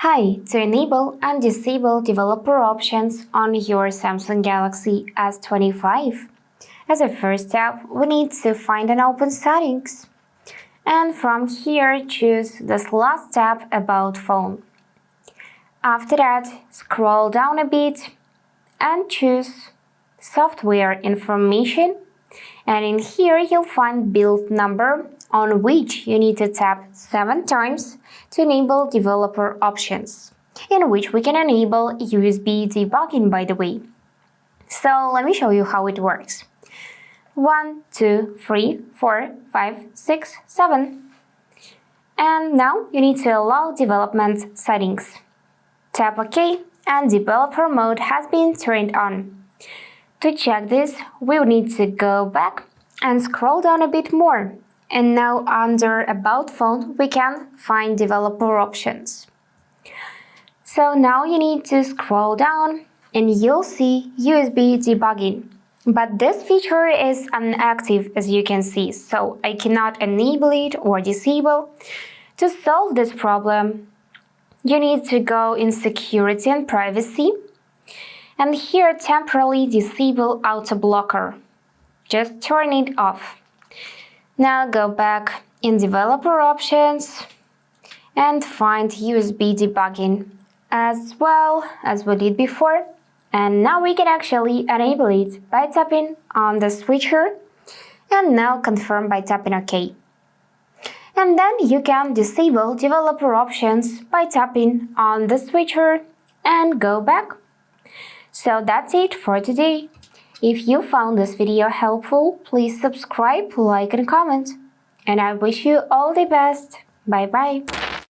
Hi, to enable and disable developer options on your Samsung Galaxy S25. As a first step, we need to find and open settings. And from here, choose this last tab about phone. After that, scroll down a bit and choose software information. And in here, you'll find build number, on which you need to tap 7 times to enable developer options, in which we can enable USB debugging, by the way. So let me show you how it works. 1, 2, 3, 4, 5, 6, 7. And now you need to allow development settings. Tap OK and developer mode has been turned on. To check this, we will need to go back and scroll down a bit more. And now under About Phone, we can find developer options. So now you need to scroll down and you'll see USB debugging. But this feature is inactive, as you can see, so I cannot enable it or disable. To solve this problem, you need to go in Security and Privacy, and here temporarily disable Auto Blocker. Just turn it off. Now go back in Developer Options and find USB debugging as well as we did before. And now we can actually enable it by tapping on the switcher and now confirm by tapping OK. And then you can disable developer options by tapping on the switcher and go back. So that's it for today. If you found this video helpful, please subscribe, like and comment. And I wish you all the best. Bye bye.